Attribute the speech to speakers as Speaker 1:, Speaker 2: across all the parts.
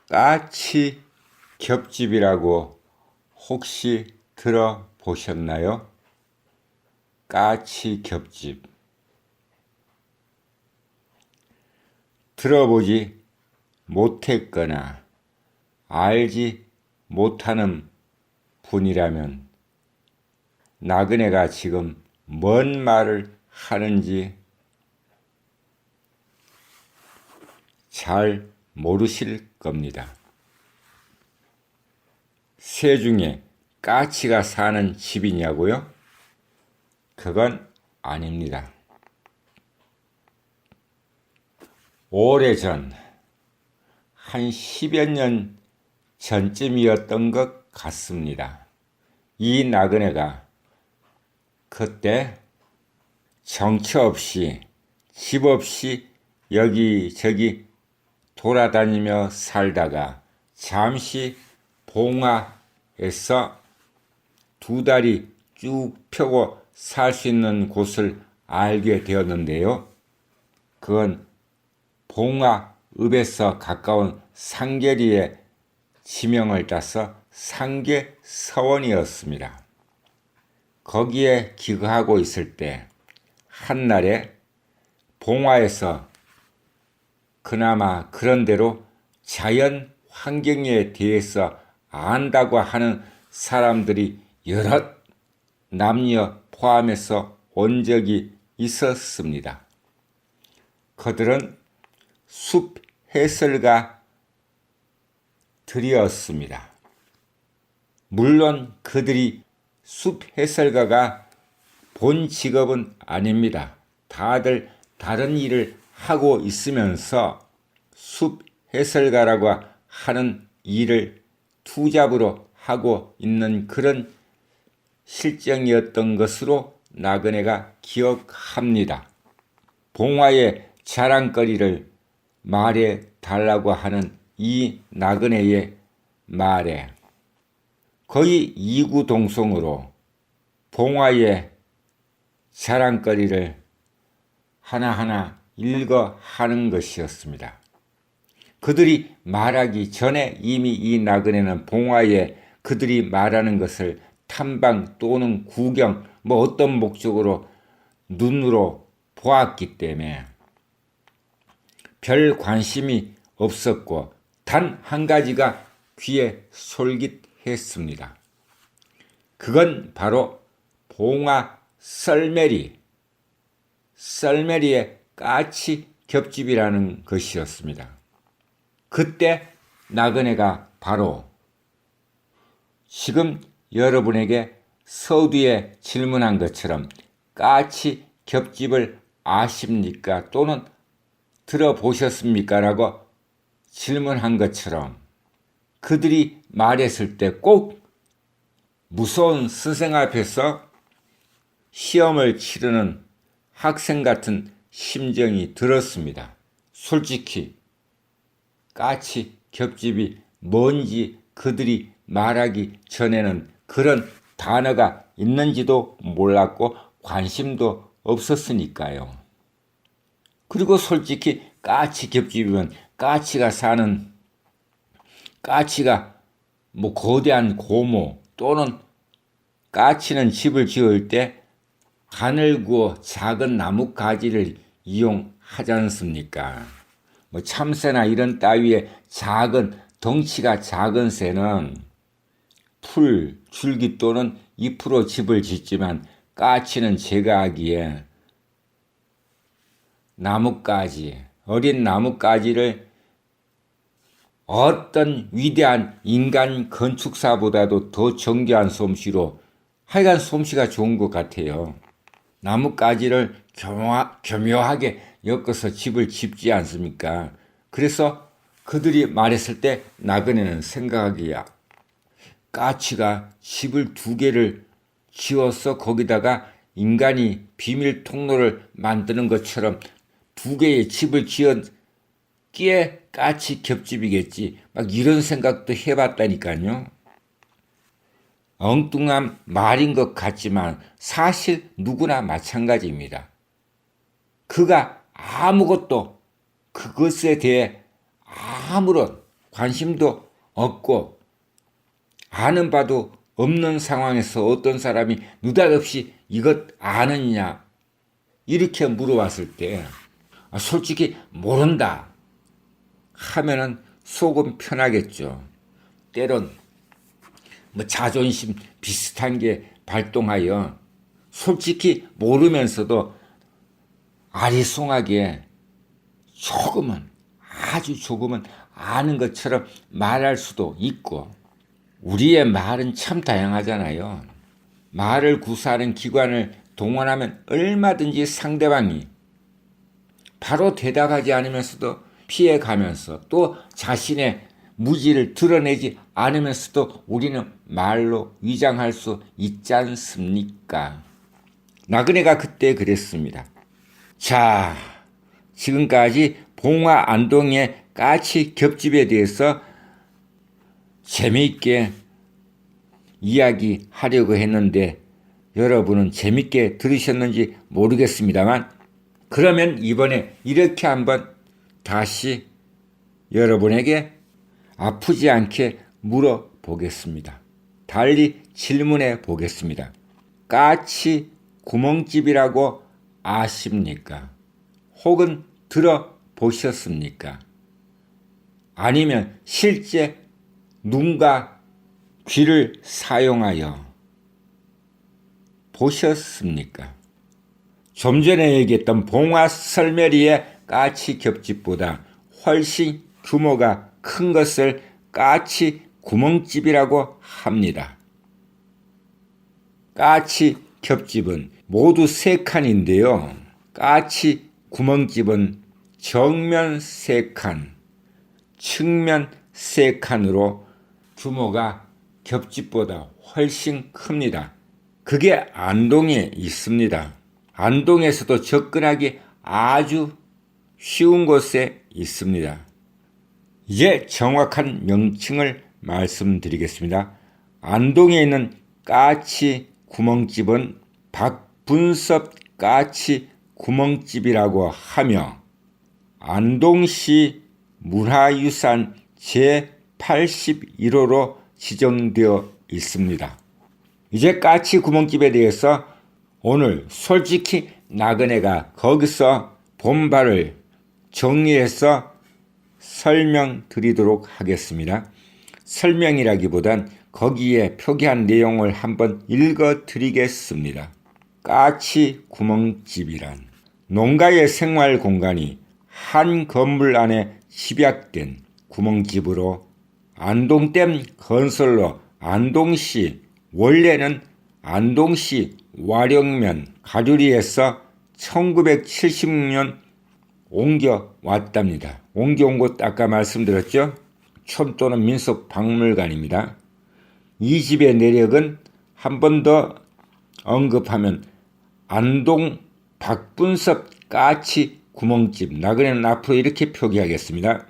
Speaker 1: 까치 겹집이라고 혹시 들어보셨나요? 까치 겹집. 들어보지 못했거나 알지 못하는 분이라면 나그네가 지금 뭔 말을 하는지 잘 모르실 겁니다. 새 중에 까치가 사는 집이냐고요? 그건 아닙니다. 오래전, 한 10여 년 전쯤이었던 것 같습니다. 이 나그네가 그때 정처 없이 집 없이 여기저기 돌아다니며 살다가 잠시 봉화에서 두 다리 쭉 펴고 살 수 있는 곳을 알게 되었는데요. 그건 봉화읍에서 가까운 상계리에 지명을 따서 상계서원이었습니다. 거기에 기거하고 있을 때 한날에 봉화에서 그나마 그런대로 자연 환경에 대해서 안다고 하는 사람들이 여럿 남녀 포함해서 온 적이 있었습니다. 그들은 숲 해설가들이었습니다. 물론 그들이 숲 해설가가 본 직업은 아닙니다. 다들 다른 일을 하고 있으면서 숲 해설가라고 하는 일을 투잡으로 하고 있는 그런 실정이었던 것으로 나그네가 기억합니다. 봉화의 자랑거리를 말해 달라고 하는 이 나그네의 말에 거의 이구동성으로 봉화의 자랑거리를 하나하나 읽어 하는 것이었습니다. 그들이 말하기 전에 이미 이 나그네는 봉화에 그들이 말하는 것을 탐방 또는 구경 어떤 목적으로 눈으로 보았기 때문에 별 관심이 없었고 단 한 가지가 귀에 솔깃했습니다. 그건 바로 봉화 썰매리의 까치 겹집이라는 것이었습니다. 그때 나그네가 바로 지금 여러분에게 서두에 질문한 것처럼 까치 겹집을 아십니까? 또는 들어보셨습니까? 라고 질문한 것처럼 그들이 말했을 때 꼭 무서운 스승 앞에서 시험을 치르는 학생 같은 심정이 들었습니다. 솔직히 까치 겹집이 뭔지 그들이 말하기 전에는 그런 단어가 있는지도 몰랐고 관심도 없었으니까요. 그리고 솔직히 까치 겹집이면 까치가 거대한 고모 또는 까치는 집을 지을 때 가늘고 작은 나무 가지를 이용하지 않습니까? 참새나 이런 따위의 덩치가 작은 새는 풀, 줄기 또는 잎으로 집을 짓지만 까치는 제가 하기에 어린 나뭇가지를 어떤 위대한 인간 건축사보다도 더 정교한 솜씨로 하여간 솜씨가 좋은 것 같아요. 나뭇가지를 교묘하게 엮어서 집을 짓지 않습니까? 그래서 그들이 말했을 때 나그네는 생각하기야 까치가 집을 2개를 지어서 거기다가 인간이 비밀 통로를 만드는 것처럼 2개의 집을 지었기에 까치 겹집이겠지. 이런 생각도 해봤다니까요. 엉뚱한 말인 것 같지만 사실 누구나 마찬가지입니다. 그가 그것에 대해 아무런 관심도 없고 아는 바도 없는 상황에서 어떤 사람이 느닷없이 이것 아느냐 이렇게 물어봤을 때 솔직히 모른다 하면은 속은 편하겠죠. 때론 자존심 비슷한 게 발동하여 솔직히 모르면서도 아리송하게 조금은 아주 조금은 아는 것처럼 말할 수도 있고 우리의 말은 참 다양하잖아요. 말을 구사하는 기관을 동원하면 얼마든지 상대방이 바로 대답하지 않으면서도 피해가면서 또 자신의 무지를 드러내지 않으면서도 우리는 말로 위장할 수 있지 않습니까? 나그네가 그때 그랬습니다. 자, 지금까지 봉화 안동의 까치 겹집에 대해서 재미있게 이야기하려고 했는데 여러분은 재미있게 들으셨는지 모르겠습니다만 그러면 이번에 이렇게 한번 다시 여러분에게 아프지 않게 물어보겠습니다. 달리 질문해 보겠습니다. 까치 구멍집이라고 아십니까? 혹은 들어보셨습니까? 아니면 실제 눈과 귀를 사용하여 보셨습니까? 좀 전에 얘기했던 봉화 설매리의 까치 겹집보다 훨씬 규모가 큰 것을 까치 구멍집이라고 합니다. 까치 겹집은 모두 3칸인데요. 까치 구멍집은 정면 3칸, 측면 3칸으로 규모가 겹집보다 훨씬 큽니다. 그게 안동에 있습니다. 안동에서도 접근하기 아주 쉬운 곳에 있습니다. 이제 정확한 명칭을 말씀드리겠습니다. 안동에 있는 까치 구멍집은 박분섭 까치 구멍집이라고 하며 안동시 문화유산 제81호로 지정되어 있습니다. 이제 까치 구멍집에 대해서 오늘 솔직히 나그네가 거기서 본바를 정리해서 설명드리도록 하겠습니다. 설명이라기보단 거기에 표기한 내용을 한번 읽어드리겠습니다. 까치 구멍집이란 농가의 생활 공간이 한 건물 안에 집약된 구멍집으로 안동댐 건설로 안동시 원래는 안동시 와령면 가두리에서 1976년 옮겨왔답니다. 옮겨온 곳 아까 말씀드렸죠? 촌또는 민속박물관입니다. 이 집의 내력은 한 번 더 언급하면 안동 박분섭 까치 구멍집, 나그네는 앞으로 이렇게 표기하겠습니다.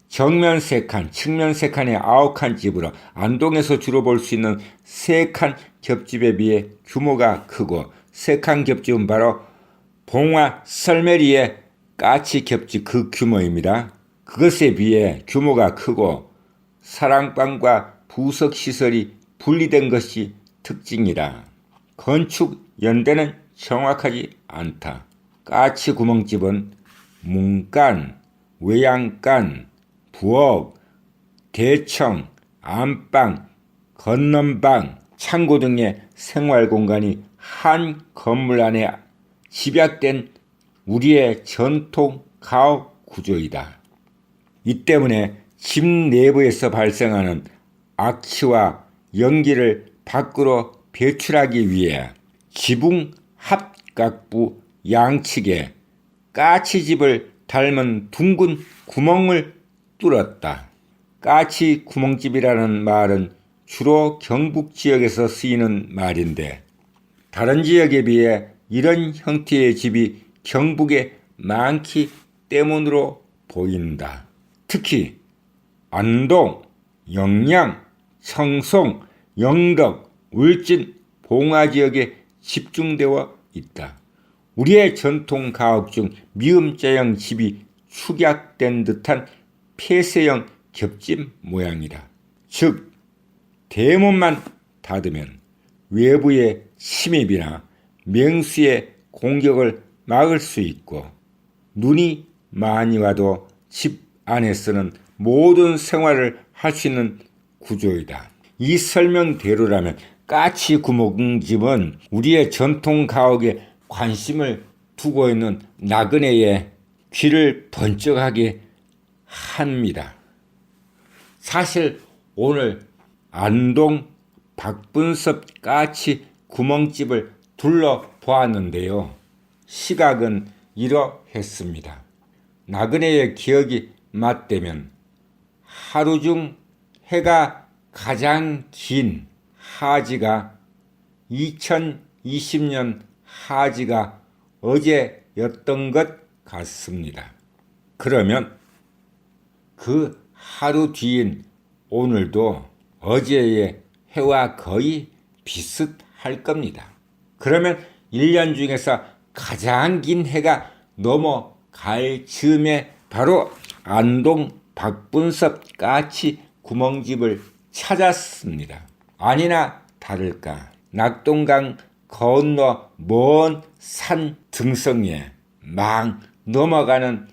Speaker 1: 정면 3칸, 측면 3칸의 9칸 집으로 안동에서 주로 볼 수 있는 3칸 겹집에 비해 규모가 크고 3칸 겹집은 바로 봉화 설매리의 까치 겹집 그 규모입니다. 그것에 비해 규모가 크고 사랑방과 부석시설이 분리된 것이 특징이라 건축 연대는 정확하지 않다. 까치 구멍집은 문간, 외양간, 부엌, 대청, 안방, 건넌방, 창고 등의 생활공간이 한 건물 안에 집약된 우리의 전통 가옥 구조이다. 이 때문에 집 내부에서 발생하는 악취와 연기를 밖으로 배출하기 위해 지붕 합각부 양측에 까치집을 닮은 둥근 구멍을 뚫었다. 까치 구멍집이라는 말은 주로 경북 지역에서 쓰이는 말인데 다른 지역에 비해 이런 형태의 집이 경북에 많기 때문으로 보인다. 특히 안동, 영양, 청송, 영덕, 울진, 봉화 지역에 집중되어 있다. 우리의 전통 가옥 중 미음자형 집이 축약된 듯한 폐쇄형 겹집 모양이다. 즉 대문만 닫으면 외부의 침입이나 맹수의 공격을 막을 수 있고 눈이 많이 와도 집 안에서는 모든 생활을 할 수 있는 구조이다. 이 설명대로라면 까치 구멍집은 우리의 전통 가옥에 관심을 두고 있는 나그네의 귀를 번쩍하게 합니다. 사실 오늘 안동 박분섭 까치 구멍집을 둘러보았는데요. 시각은 이러했습니다. 나그네의 기억이 맞다면 하루 중 해가 가장 긴 하지가 2020년 하지가 어제였던 것 같습니다. 그러면 그 하루 뒤인 오늘도 어제의 해와 거의 비슷할 겁니다. 그러면 1년 중에서 가장 긴 해가 넘어갈 즈음에 바로 안동 박분섭 까치 구멍집을 찾았습니다. 아니나 다를까 낙동강 건너 먼 산 등성에 막 넘어가는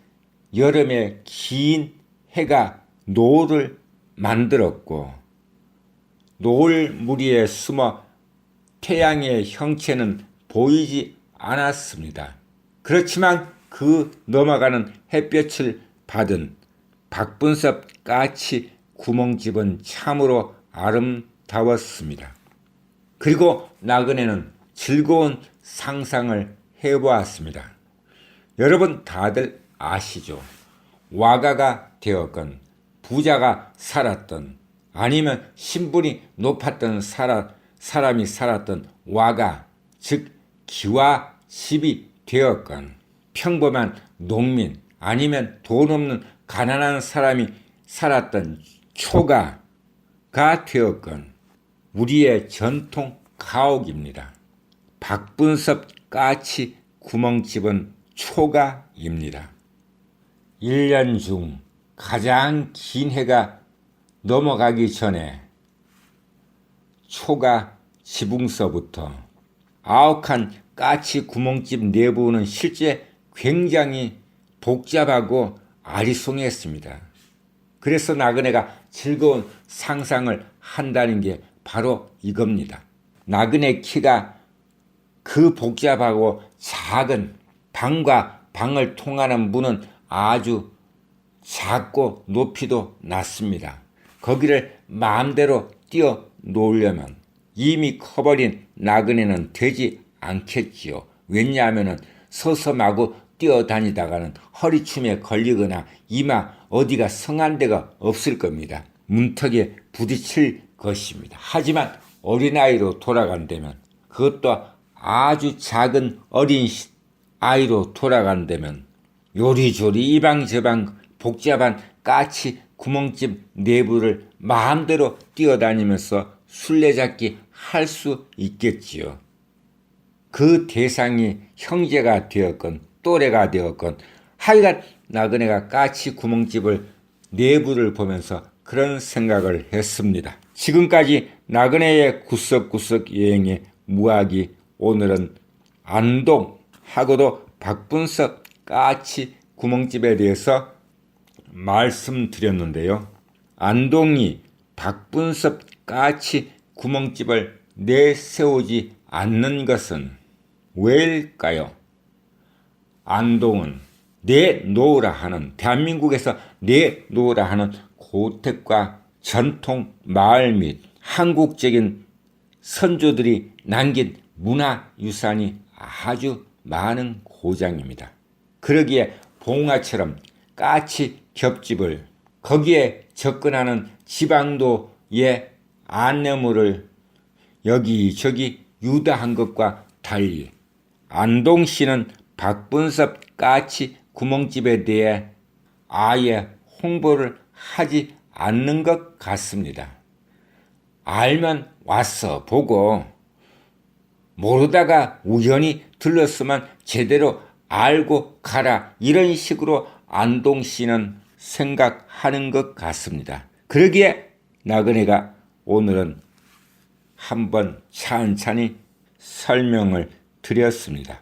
Speaker 1: 여름의 긴 해가 노을을 만들었고 노을 무리에 숨어 태양의 형체는 보이지 않았습니다. 그렇지만 그 넘어가는 햇볕을 받은 박분섭 까치 구멍집은 참으로 아름다웠습니다. 그리고 나그네는 즐거운 상상을 해보았습니다. 여러분 다들 아시죠? 와가가 되었건 부자가 살았던 아니면 신분이 높았던 사람이 살았던 와가 즉 기와 집이 되었건 평범한 농민 아니면 돈 없는 가난한 사람이 살았던 초가가 되었건 우리의 전통 가옥입니다. 박분섭 까치 구멍집은 초가입니다. 1년 중 가장 긴 해가 넘어가기 전에 초가 지붕서부터 아욱한 까치 구멍집 내부는 실제 굉장히 복잡하고 아리송했습니다. 그래서 나그네가 즐거운 상상을 한다는 게 바로 이겁니다. 나그네 키가 그 복잡하고 작은 방과 방을 통하는 문은 아주 작고 높이도 낮습니다. 거기를 마음대로 뛰어놓으려면 이미 커버린 나그네는 되지 않겠지요. 왜냐하면 서서 마구 뛰어다니다가는 허리춤에 걸리거나 이마 어디가 성한 데가 없을 겁니다. 문턱에 부딪힐 것입니다. 하지만 어린아이로 돌아간다면 그것도 아주 작은 어린 아이로 돌아간다면 요리조리 이방저방 복잡한 까치 구멍집 내부를 마음대로 뛰어다니면서 술래잡기 할 수 있겠지요. 그 대상이 형제가 되었건 또래가 되었건 하여간 나그네가 까치 구멍집을 내부를 보면서 그런 생각을 했습니다. 지금까지 나그네의 구석구석 여행의 무학이 오늘은 안동하고도 박분섭 까치 구멍집에 대해서 말씀드렸는데요. 안동이 박분섭 까치 구멍집을 내세우지 않는 것은 왜일까요? 안동은 내놓으라 하는 대한민국에서 내놓으라 하는 고택과 전통 마을 및 한국적인 선조들이 남긴 문화유산이 아주 많은 고장입니다. 그러기에 봉화처럼 까치 겹집을 거기에 접근하는 지방도의 안내물을 여기저기 유다한 것과 달리 안동시는 박분섭 까치 구멍집에 대해 아예 홍보를 하지 않는 것 같습니다. 알면 와서 보고 모르다가 우연히 들렀으면 제대로 알고 가라 이런 식으로 안동시는 생각하는 것 같습니다. 그러기에 나그네가 오늘은 한번 찬찬히 설명을 드렸습니다.